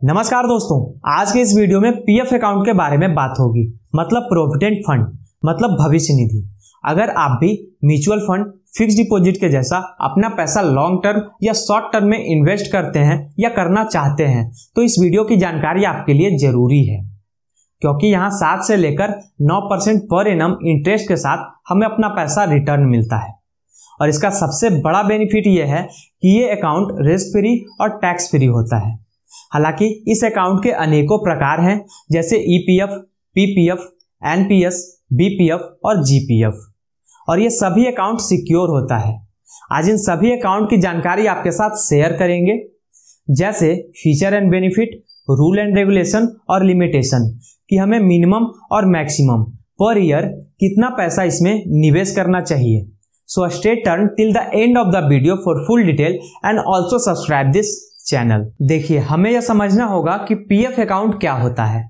नमस्कार दोस्तों, आज के इस वीडियो में पीएफ अकाउंट के बारे में बात होगी। मतलब प्रोविडेंट फंड, मतलब भविष्य निधि। अगर आप भी म्यूचुअल फंड, फिक्स डिपॉजिट के जैसा अपना पैसा लॉन्ग टर्म या शॉर्ट टर्म में इन्वेस्ट करते हैं या करना चाहते हैं तो इस वीडियो की जानकारी आपके लिए जरूरी है, क्योंकि यहाँ 7 से लेकर 9% पर एनम इंटरेस्ट के साथ हमें अपना पैसा रिटर्न मिलता है। और इसका सबसे बड़ा बेनिफिट ये है कि ये अकाउंट रिस्क फ्री और टैक्स फ्री होता है। हालांकि इस अकाउंट के अनेकों प्रकार हैं, जैसे ईपीएफ, पीपीएफ, एनपीएस, बीपीएफ और जीपीएफ, और ये सभी अकाउंट सिक्योर होता है। आज इन सभी अकाउंट की जानकारी आपके साथ शेयर करेंगे, जैसे feature and benefit, rule and regulation और लिमिटेशन, कि हमें मिनिमम और मैक्सिमम पर ईयर कितना पैसा इसमें निवेश करना चाहिए। So stay turn till the end of the video for full detail and also subscribe this channel. देखिए, हमें यह समझना होगा कि पीएफ अकाउंट क्या होता है।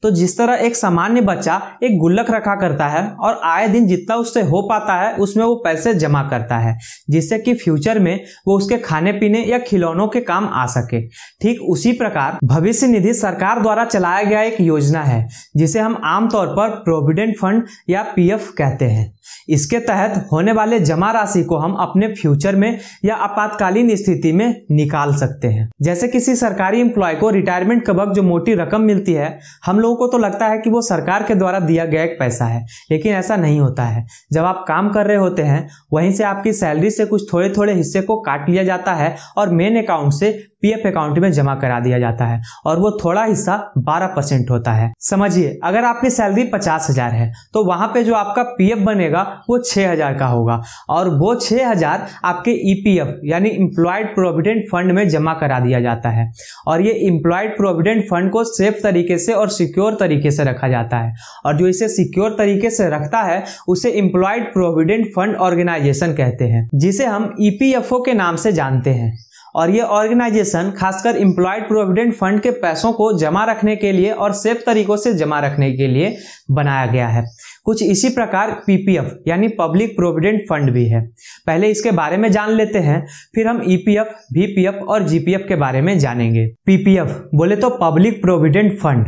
तो जिस तरह एक सामान्य बच्चा एक गुल्लक रखा करता है और आए दिन जितना उससे हो पाता है उसमें वो पैसे जमा करता है, जिससे कि फ्यूचर में वो उसके खाने पीने या खिलौनों के काम आ सके। ठीक उसी प्रकार भविष्य निधि सरकार द्वारा चलाया गया एक योजना है, जिसे हम आमतौर पर प्रोविडेंट फंड या पीएफ कहते हैं। इसके तहत होने वाले जमा राशि को हम अपने फ्यूचर में या आपातकालीन स्थिति में निकाल सकते हैं। जैसे किसी सरकारी एम्प्लॉय को रिटायरमेंट के वक्त जो मोटी रकम मिलती है, हम लोगों को तो लगता है कि वो सरकार के द्वारा दिया गया एक पैसा है, लेकिन ऐसा नहीं होता है। जब आप काम कर रहे होते हैं, वहीं से आपकी सैलरी से कुछ थोड़े थोड़े हिस्से को काट लिया जाता है और मेन अकाउंट से पीएफ अकाउंट में जमा करा दिया जाता है, और वो थोड़ा हिस्सा 12% होता है। समझिए, अगर आपकी सैलरी 50,000 है तो वहां पे जो आपका पीएफ बनेगा वो 6,000 का होगा, और वो 6,000 आपके ईपीएफ यानी एम्प्लॉयड प्रोविडेंट फंड में जमा करा दिया जाता है। और ये एम्प्लॉयड प्रोविडेंट फंड को सेफ तरीके से और सिक्योर तरीके से रखा जाता है, और जो इसे सिक्योर तरीके से रखता है उसे एम्प्लॉयड प्रोविडेंट फंड ऑर्गेनाइजेशन कहते हैं, जिसे हम ईपीएफओ के नाम से जानते हैं। और ये ऑर्गेनाइजेशन खासकर एम्प्लॉयड प्रोविडेंट फंड के पैसों को जमा रखने के लिए और सेफ तरीकों से जमा रखने के लिए बनाया गया है। कुछ इसी प्रकार पीपीएफ यानी पब्लिक प्रोविडेंट फंड भी है। पहले इसके बारे में जान लेते हैं, फिर हम ईपीएफ, वीपीएफ और जीपीएफ के बारे में जानेंगे। पीपीएफ बोले तो पब्लिक प्रोविडेंट फंड,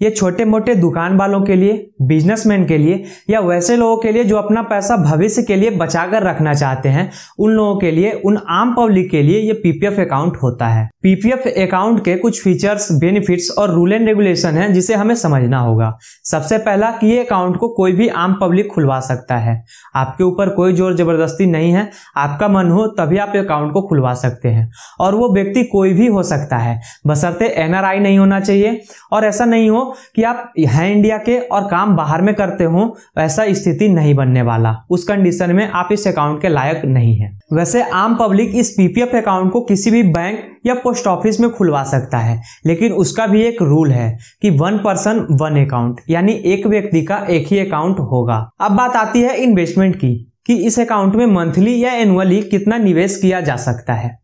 ये छोटे मोटे दुकान वालों के लिए, बिजनेसमैन के लिए, या वैसे लोगों के लिए जो अपना पैसा भविष्य के लिए बचाकर रखना चाहते हैं, उन लोगों के लिए, उन आम पब्लिक के लिए ये पीपीएफ अकाउंट होता है। पीपीएफ अकाउंट के कुछ फीचर्स, बेनिफिट्स और रूल एंड रेगुलेशन हैं जिसे हमें समझना होगा। सबसे पहला कि ये अकाउंट को कोई भी आम पब्लिक खुलवा सकता है। आपके ऊपर कोई जोर जबरदस्ती नहीं है, आपका मन हो तभी आप अकाउंट को खुलवा सकते हैं, और वो व्यक्ति कोई भी हो सकता है, बशर्ते एनआरआई नहीं होना चाहिए, और ऐसा नहीं हो कि आप हैं इंडिया के और काम बाहर में करते हो, ऐसा स्थिति नहीं बनने वाला। उस कंडीशन में आप इस अकाउंट के लायक नहीं हैं। वैसे आम पब्लिक इस पीपीएफ अकाउंट को किसी भी बैंक या पोस्ट ऑफिस में खुलवा सकता है, लेकिन उसका भी एक रूल है कि 1 पर्सन 1 अकाउंट, यानी एक व्यक्ति का एक ही अकाउंट होगा। अब बात आती है इन्वेस्टमेंट की, कि इस अकाउंट में मंथली या एनुअली कितना निवेश किया जा सकता है।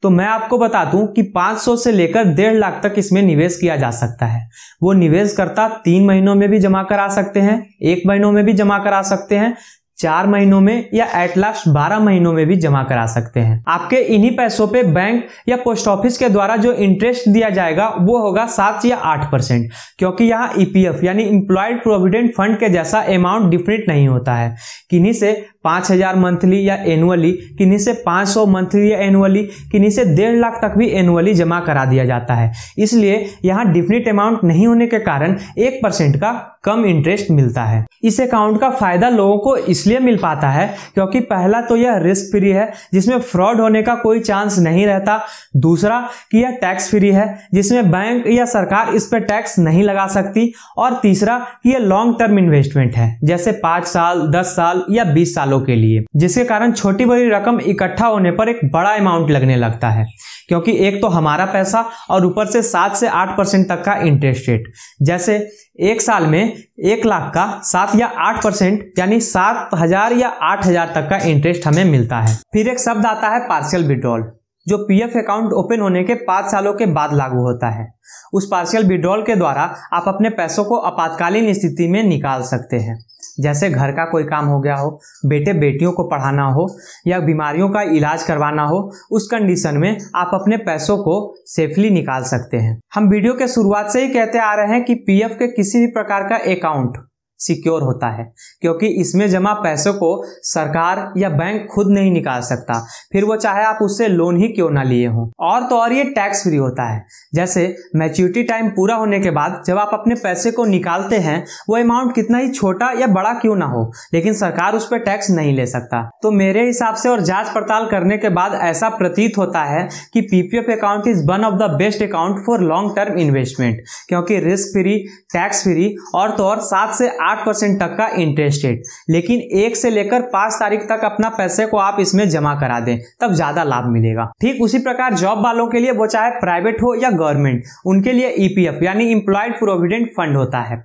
तो मैं आपको बता दूं कि 500 से लेकर 1.5 लाख तक इसमें निवेश किया जा सकता है। वो निवेशकर्ता 3 महीनों में भी जमा करा सकते हैं, 1 महीनों में भी जमा करा सकते हैं, 4 महीनों में, या एट लास्ट 12 महीनों में भी जमा करा सकते हैं। आपके इन्हीं पैसों पे बैंक या पोस्ट ऑफिस के द्वारा जो इंटरेस्ट दिया जाएगा वो होगा 7 या 8%, क्योंकि यहाँ ईपीएफ यानी एम्प्लॉयड प्रोविडेंट फंड के जैसा अमाउंट डिफरेंट नहीं होता है। किन्हीं से 5,000 मंथली या एनुअली, किन्हीं से 500 मंथली या एनुअली, किन्हीं से 1.5 लाख तक भी एनुअली जमा करा दिया जाता है। इसलिए यहाँ डिफरेंट अमाउंट नहीं होने के कारण 1% का कम इंटरेस्ट मिलता है। इस अकाउंट का फायदा लोगों को इसलिए मिल पाता है क्योंकि पहला तो यह रिस्क फ्री है, जिसमें फ्रॉड होने का कोई चांस नहीं रहता। दूसरा कि यह टैक्स फ्री है, जिसमें बैंक या सरकार इस पर टैक्स नहीं लगा सकती। और तीसरा कि यह लॉन्ग टर्म इन्वेस्टमेंट है, जैसे 5 साल, 10 साल या 20 सालों के लिए, जिसके कारण छोटी बड़ी रकम इकट्ठा होने पर एक बड़ा अमाउंट लगने लगता है, क्योंकि एक तो हमारा पैसा और ऊपर से 7 से 8% तक का इंटरेस्ट रेट। जैसे 1 साल में 1 लाख का 7 या 8% यानी 7,000 या 8,000 तक का इंटरेस्ट हमें मिलता है। फिर एक शब्द आता है पार्शियल विड्रॉल, जो पीएफ अकाउंट ओपन होने के 5 सालों के बाद लागू होता है। उस पार्शियल विड्रॉल के द्वारा आप अपने पैसों को आपातकालीन स्थिति में निकाल सकते हैं, जैसे घर का कोई काम हो गया हो, बेटे बेटियों को पढ़ाना हो या बीमारियों का इलाज करवाना हो। उस कंडीशन में आप अपने पैसों को सेफली निकाल सकते हैं। हम वीडियो के शुरुआत से ही कहते आ रहे हैं कि पीएफ के किसी भी प्रकार का अकाउंट सिक्योर होता है, क्योंकि इसमें जमा पैसों को सरकार या बैंक खुद नहीं निकाल सकता, फिर वो चाहे आप उससे लोन ही क्यों ना लिए हों। और तो और ये टैक्स फ्री होता है। जैसे मैच्योरिटी टाइम पूरा होने के बाद जब आप अपने पैसे को निकालते हैं, वो अमाउंट कितना ही छोटा या बड़ा क्यों ना हो, लेकिन सरकार उस पर टैक्स नहीं ले सकता। तो मेरे हिसाब से और जांच पड़ताल करने के बाद ऐसा प्रतीत होता है कि PPF account is one of the best account for long term investment, क्योंकि रिस्क फ्री, टैक्स फ्री और तो और 7 से 8% तक का इंटरेस्ट रेट। लेकिन 1 से लेकर 5 तारीख तक अपना पैसे को आप इसमें जमा करा दें, तब ज्यादा लाभ मिलेगा। ठीक उसी प्रकार जॉब वालों के लिए, वो चाहे प्राइवेट हो या गवर्नमेंट, उनके लिए ईपीएफ यानी एम्प्लॉयड प्रोविडेंट फंड होता है।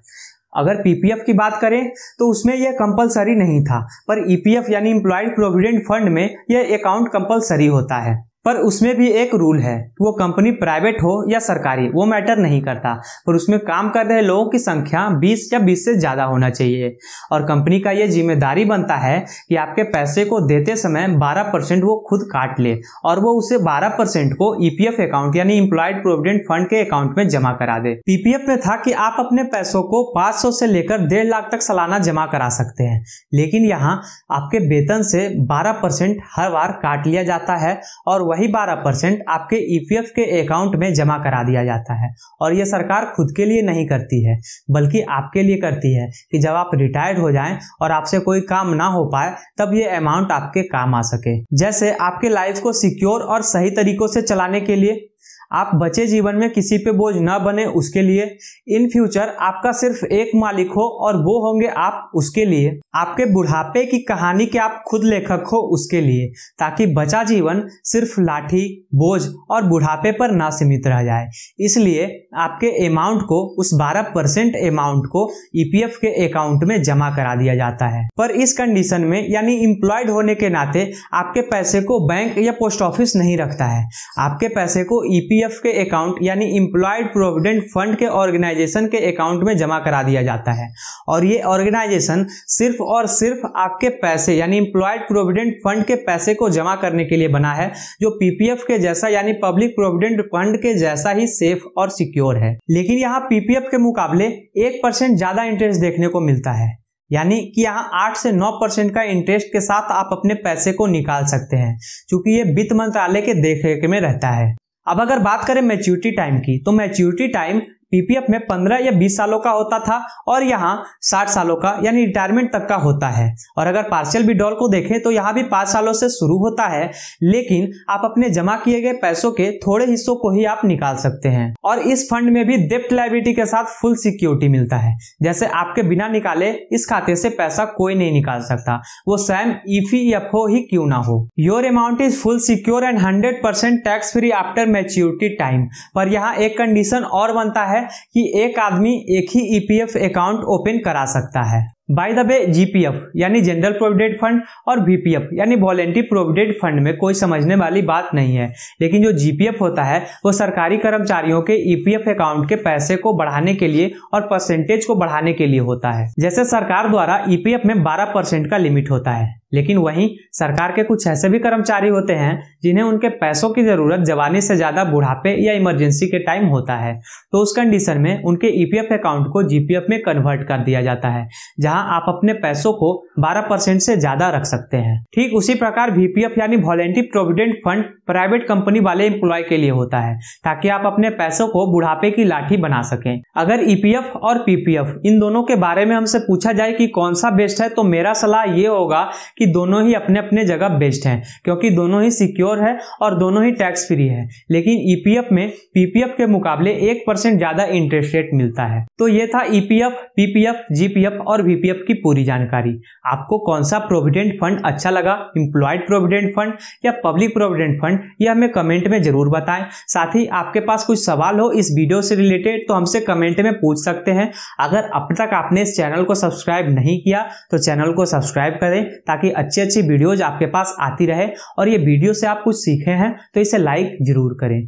अगर पीपीएफ की बात करें तो उसमें यह कंपलसरी नहीं था, पर ईपीएफ यानी एम्प्लॉयड प्रोविडेंट फंड में यह अकाउंट कंपलसरी होता है। पर उसमें भी एक रूल है, वो कंपनी प्राइवेट हो या सरकारी वो मैटर नहीं करता, पर उसमें काम कर रहे लोगों की संख्या 20 या 20 से ज़्यादा होना चाहिए। और कंपनी का ये जिम्मेदारी बनता है कि आपके पैसे को देते समय 12% वो खुद काट ले और वो उसे 12% को ईपीएफ अकाउंट यानी एम्प्लॉयड प्रोविडेंट फंड के अकाउंट में जमा करा दे। पीपीएफ में था कि आप अपने पैसों को 500 से लेकर 1.5 लाख तक सालाना जमा करा सकते हैं, लेकिन यहाँ आपके वेतन से 12% हर बार काट लिया जाता है और वही 12% आपके ईपीएफ के अकाउंट में जमा करा दिया जाता है। और यह सरकार खुद के लिए नहीं करती है, बल्कि आपके लिए करती है कि जब आप रिटायर्ड हो जाएं और आपसे कोई काम ना हो पाए, तब ये अमाउंट आपके काम आ सके। जैसे आपके लाइफ को सिक्योर और सही तरीकों से चलाने के लिए, आप बचे जीवन में किसी पे बोझ न बने उसके लिए, इन फ्यूचर आपका सिर्फ एक मालिक हो और वो होंगे आप, उसके लिए, आपके बुढ़ापे की कहानी के आप खुद लेखक हो उसके लिए, ताकि बचा जीवन सिर्फ लाठी, बोझ और बुढ़ापे पर ना सीमित रह जाए। इसलिए आपके अमाउंट को, उस 12% अमाउंट को ईपीएफ के अकाउंट में जमा करा दिया जाता है। पर इस कंडीशन में, यानी एम्प्लॉयड होने के नाते, आपके पैसे को बैंक या पोस्ट ऑफिस नहीं रखता है। आपके पैसे को ईपीएफ के अकाउंट यानी एम्प्लॉयड प्रोविडेंट फंड के ऑर्गेनाइजेशन के अकाउंट में जमा करा दिया जाता है। और ये ऑर्गेनाइजेशन सिर्फ और सिर्फ आपके पैसे यानी एम्प्लॉयड प्रोविडेंट फंड के पैसे को जमा करने के लिए बना है, जो पीपीएफ के जैसा यानी पब्लिक प्रोविडेंट फंड के जैसा ही सेफ और सिक्योर है। लेकिन यहाँ पीपीएफ के मुकाबले 1% ज्यादा इंटरेस्ट देखने को मिलता है, यानी कि यहाँ 8 से 9% का इंटरेस्ट के साथ आप अपने पैसे को निकाल सकते हैं, क्योंकि ये वित्त मंत्रालय के देखरेख में रहता है। अब अगर बात करें मैच्योरिटी टाइम की, तो मैच्योरिटी टाइम पीपीएफ में 15 या 20 सालों का होता था और यहाँ 60 सालों का यानी रिटायरमेंट तक का होता है। और अगर पार्शियल विड्रॉल को देखें तो यहाँ भी 5 सालों से शुरू होता है, लेकिन आप अपने जमा किए गए पैसों के थोड़े हिस्सों को ही आप निकाल सकते हैं। और इस फंड में भी डेब्ट लायबिलिटी के साथ फुल सिक्योरिटी मिलता है, जैसे आपके बिना निकाले इस खाते से पैसा कोई नहीं निकाल सकता, वो स्वयं ईपीएफओ ही क्यों ना हो। Your amount is full secure and 100% tax free after maturity time. पर यहाँ एक कंडीशन और बनता है कि एक आदमी एक ही ईपीएफ अकाउंट ओपन करा सकता है। बाय द वे, जीपीएफ यानी जनरल प्रोविडेंट फंड और वीपीएफ यानी वॉलेंटरी प्रोविडेंट फंड में कोई समझने वाली बात नहीं है, लेकिन जो जीपीएफ होता है वो सरकारी कर्मचारियों के ईपीएफ अकाउंट के पैसे को बढ़ाने के लिए और परसेंटेज को बढ़ाने के लिए होता है। जैसे सरकार द्वारा ईपीएफ में 12% का लिमिट होता है, लेकिन वहीं सरकार के कुछ ऐसे भी कर्मचारी होते हैं जिन्हें उनके पैसों की जरूरत जवानी से ज्यादा बुढ़ापे या इमरजेंसी के टाइम होता है, तो उस कंडीशन में उनके ईपीएफ अकाउंट को जीपीएफ में कन्वर्ट कर दिया जाता है, जहां आप अपने पैसों को 12% से ज्यादा रख सकते हैं। ठीक उसी प्रकार वीपीएफ यानी voluntary provident fund private company वाले एम्प्लॉय के लिए होता है, ताकि आप अपने पैसों को बुढ़ापे की लाठी बना सकें। अगर ईपीएफ और पीपीएफ इन दोनों के बारे में हमसे पूछा जाए कि कौन सा बेस्ट है, तो मेरा सलाह ये होगा कि दोनों ही अपने अपने जगह बेस्ट हैं, क्योंकि दोनों ही सिक्योर है और दोनों ही टैक्स फ्री है। लेकिन ईपीएफ में पीपीएफ के मुकाबले 1% ज्यादा इंटरेस्ट रेट मिलता है। तो ये था ईपीएफ, पीपीएफ, जीपीएफ और वीपीएफ पीपीएफ की पूरी जानकारी। आपको कौन सा प्रोविडेंट फंड अच्छा लगा, एम्प्लॉयड प्रोविडेंट फंड या पब्लिक प्रोविडेंट फंड, ये हमें कमेंट में जरूर बताएं। साथ ही आपके पास कुछ सवाल हो इस वीडियो से रिलेटेड तो हमसे कमेंट में पूछ सकते हैं। अगर अब तक आपने इस चैनल को सब्सक्राइब नहीं किया तो चैनल को सब्सक्राइब करें ताकि अच्छी वीडियोज आपके पास आती रहे। और ये वीडियो से आप कुछ सीखे हैं तो इसे लाइक जरूर करें।